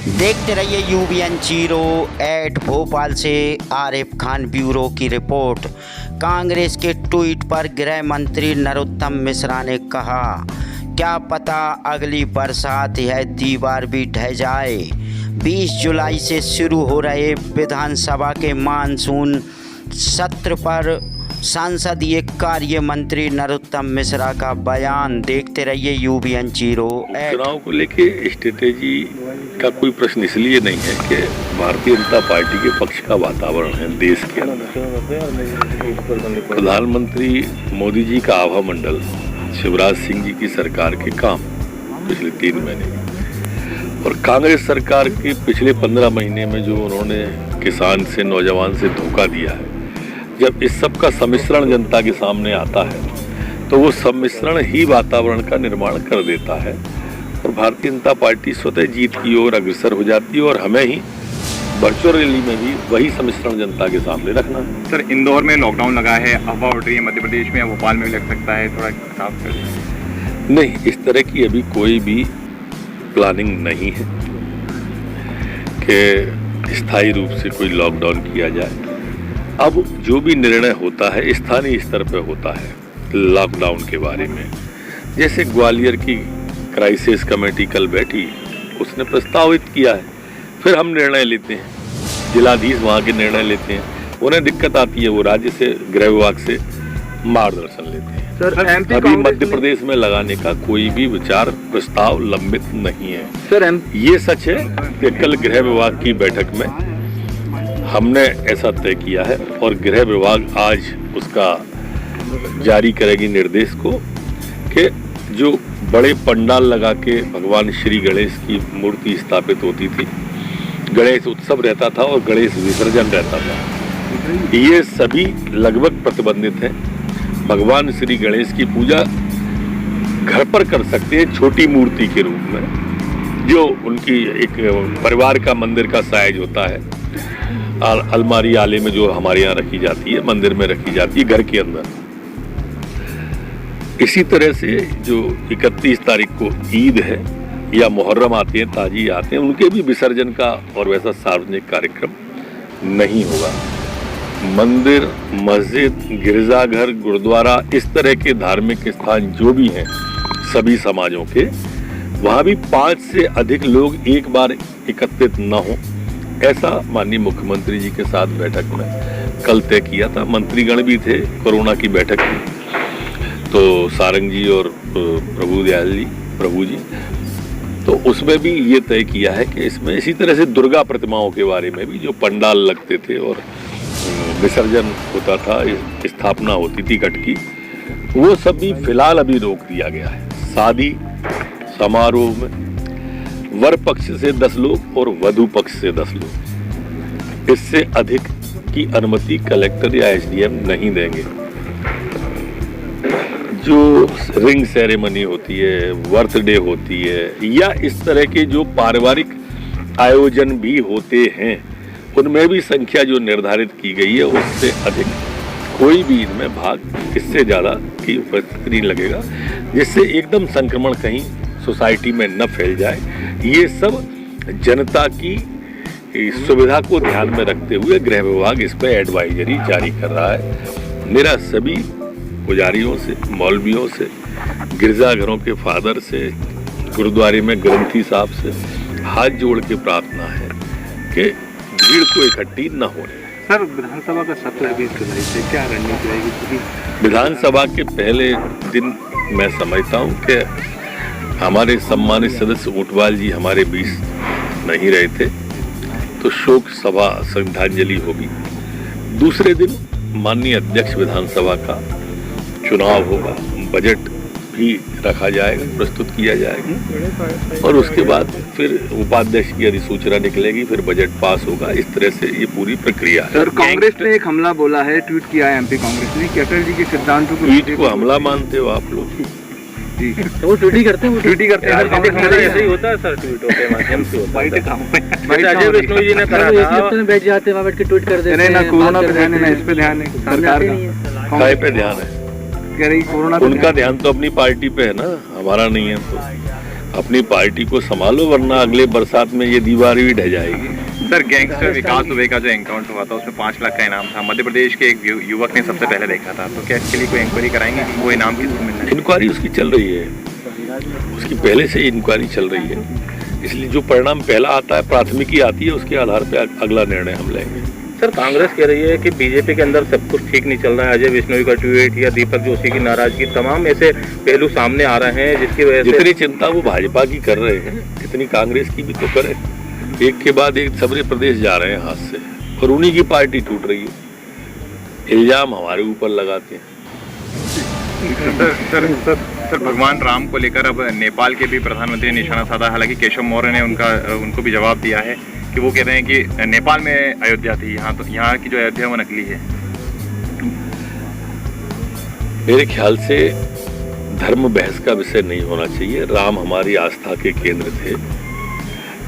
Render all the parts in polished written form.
देखते रहिए UBN zero 8 Bhopal से आरिफ खान ब्यूरो की रिपोर्ट। कांग्रेस के ट्वीट पर गृह मंत्री नरोत्तम मिश्रा ने कहा, क्या पता अगली बरसात यह दीवार भी ढह जाए। 20 जुलाई से शुरू हो रहे विधानसभा के मानसून सत्र पर संसदीय कार्य मंत्री नरोत्तम मिश्रा का बयान। देखते रहिए यूबीएन जीरो 8। चुनाव को लेके स्ट्रेटेजी का कोई प्रश्न इसलिए नहीं है कि भारतीय जनता पार्टी के पक्ष का वातावरण है देश के अंदर। प्रधानमंत्री मोदी जी का आभा मंडल, शिवराज सिंह जी की सरकार के काम पिछले 3 महीने और कांग्रेस सरकार के पिछले 15 महीने में जो उन्होंने किसान से, नौजवान से धोखा दिया है, जब इस सब का सम्मिश्रण जनता के सामने आता है तो वो सम्मिश्रण ही वातावरण का निर्माण कर देता है और भारतीय जनता पार्टी स्वतः जीत की ओर अग्रसर हो जाती है और हमें ही वर्चुअल रैली में भी वही सम्मिश्रण जनता के सामने रखना है। सर, इंदौर में लॉकडाउन लगा है, अफवाह उठ रही है मध्य प्रदेश में या भोपाल में भी लग सकता है, थोड़ा साफ कर दें। नहीं, इस तरह की अभी कोई भी प्लानिंग नहीं है कि स्थायी रूप से कोई लॉकडाउन किया जाए। अब जो भी निर्णय होता है स्थानीय स्तर पर होता है लॉकडाउन के बारे में। जैसे ग्वालियर की क्राइसिस कमेटी कल बैठी, उसने प्रस्तावित किया है, फिर हम निर्णय लेते हैं, जिलाधीश वहाँ के निर्णय लेते हैं। उन्हें दिक्कत आती है, वो राज्य से, गृह विभाग से मार्गदर्शन लेते हैं। सर, अभी मध्य प्रदेश में लगाने का कोई भी विचार प्रस्ताव लंबित नहीं है। सर, ये सच है कि कल गृह विभाग की बैठक में हमने ऐसा तय किया है और गृह विभाग आज उसका जारी करेगी निर्देश को कि जो बड़े पंडाल लगा के भगवान श्री गणेश की मूर्ति स्थापित होती थी, गणेश उत्सव रहता था और गणेश विसर्जन रहता था, ये सभी लगभग प्रतिबंधित हैं। भगवान श्री गणेश की पूजा घर पर कर सकते हैं छोटी मूर्ति के रूप में, जो उनकी एक परिवार का मंदिर का साइज होता है, अलमारी आले में जो हमारे यहाँ रखी जाती है, मंदिर में रखी जाती है घर के अंदर। इसी तरह से जो 31 तारीख को ईद है या मुहर्रम आते हैं, ताजी आते हैं, उनके भी विसर्जन का और वैसा सार्वजनिक कार्यक्रम नहीं होगा। मंदिर, मस्जिद, गिरजाघर, गुरुद्वारा, इस तरह के धार्मिक स्थान जो भी हैं सभी समाजों के, वहाँ भी 5 से अधिक लोग एक बार एकत्रित न हो, ऐसा माननीय मुख्यमंत्री जी के साथ बैठक में कल तय किया था। मंत्रीगण भी थे, कोरोना की बैठक थी, तो सारंग जी और प्रभु जी, तो उसमें भी ये तय किया है कि इसमें इसी तरह से दुर्गा प्रतिमाओं के बारे में भी जो पंडाल लगते थे और विसर्जन होता था, स्थापना होती थी घट की, वो सब भी फिलहाल अभी रोक दिया गया है। शादी समारोह में वर पक्ष से 10 लोग और वधु पक्ष से 10 लोग, इससे अधिक की अनुमति कलेक्टर या एसडीएम नहीं देंगे। जो रिंग सेरेमनी होती है, बर्थडे होती है या इस तरह के जो पारिवारिक आयोजन भी होते हैं, उनमें भी संख्या जो निर्धारित की गई है उससे अधिक कोई भी इनमें भाग, इससे ज़्यादा की उपस्थिति नहीं लगेगा, जिससे एकदम संक्रमण कहीं सोसाइटी में न फैल जाए। ये सब जनता की सुविधा को ध्यान में रखते हुए गृह विभाग इस पर एडवाइजरी जारी कर रहा है। मेरा सभी पुजारियों से, मौलवियों से, गिरजाघरों के फादर से, गुरुद्वारे में ग्रंथी साहब से हाथ जोड़ के प्रार्थना है कि भीड़ को इकट्ठी न होने। सर, विधानसभा का सत्र 20 जुलाई से क्या रणनीति रहेगी? विधानसभा के पहले दिन मैं समझता हूँ कि हमारे सम्मानित सदस्य ऊंटवाल जी हमारे बीच नहीं रहे थे, तो शोक सभा श्रद्धांजलि होगी। दूसरे दिन माननीय अध्यक्ष विधानसभा का चुनाव होगा, बजट भी रखा जाएगा, प्रस्तुत किया जाएगा और उसके बाद फिर उपाध्यक्ष की अधिसूचना निकलेगी, फिर बजट पास होगा। इस तरह से ये पूरी प्रक्रिया है। सर, कांग्रेस ने एक हमला बोला है, ट्वीट किया है एमपी कांग्रेस ने कि अटल जी के सिद्धांतों को, ट्वीट को हमला मानते हो आप लोग? जी, तो वो ट्वीट ही करते हैं, ऐसे ही होता है सर, ट्वीटों के माध्यम से होता है। अजय विष्णु जी ने कहा था, बैठ जाते हैं, बैठ के ट्वीट कर देते हैं। ना कोरोना पे ध्यान है, ना इस पे ध्यान है, सरकार का काय पे ध्यान है? कह रही कोरोना, उनका ध्यान तो अपनी पार्टी पे है ना, हमारा नहीं है। तो अपनी पार्टी को संभालो, वरना अगले बरसात में ये दीवार भी ढह जाएगी। सर, गैंगस्टर विकास दुबे का जो एनकाउंटर हुआ था उसमें 5 लाख का इनाम था। मध्य प्रदेश के एक युवक ने सबसे पहले देखा था, तो क्या इसके लिए कोई इंक्वायरी कराएंगे कि वो इनाम किसको मिलना है? इंक्वायरी उसकी चल रही है, उसकी पहले से ही इंक्वायरी चल रही है, इसलिए जो परिणाम पहला आता है, प्राथमिकी आती है, उसके आधार पर अगला निर्णय हम लेंगे। सर, कांग्रेस कह रही है कि बीजेपी के अंदर सब कुछ ठीक नहीं चल रहा है। अजय बिश्नोई का ट्वीट या दीपक जोशी की नाराजगी, तमाम ऐसे पहलू सामने आ रहे हैं जिसकी वजह से जितनी चिंता वो भाजपा की कर रहे हैं, इतनी कांग्रेस की भी तो करें। एक के बाद एक सबरे प्रदेश जा रहे हैं हाथ से, और उन्हीं की पार्टी टूट रही है, इल्जाम हमारे ऊपर लगाते हैं। सर, भगवान राम को लेकर अब नेपाल के भी प्रधानमंत्री ने निशाना साधा। हालांकि केशव मौर्य ने उनको भी जवाब दिया है कि वो कह रहे हैं कि नेपाल में अयोध्या थी, यहाँ की जो अयोध्या वो नकली है। मेरे ख्याल से धर्म बहस का विषय नहीं होना चाहिए। राम हमारी आस्था के केंद्र थे।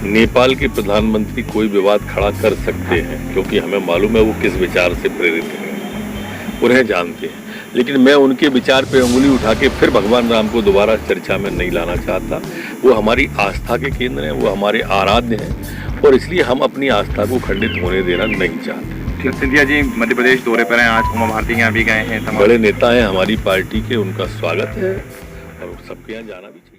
नेपाल के प्रधानमंत्री कोई विवाद खड़ा कर सकते हैं, क्योंकि हमें मालूम है वो किस विचार से प्रेरित हैं, उन्हें जानते हैं। लेकिन मैं उनके विचार पे उंगली उठा के फिर भगवान राम को दोबारा चर्चा में नहीं लाना चाहता। वो हमारी आस्था के केंद्र हैं, वो हमारे आराध्य हैं, और इसलिए हम अपनी आस्था को खंडित होने देना नहीं चाहते। सिंधिया जी मध्य प्रदेश दौरे पर हैं, आज उमा भारती के यहाँ भी गए हैं। बड़े नेता हैं हमारी पार्टी के, उनका स्वागत है और सबके यहाँ जाना भी चाहिए।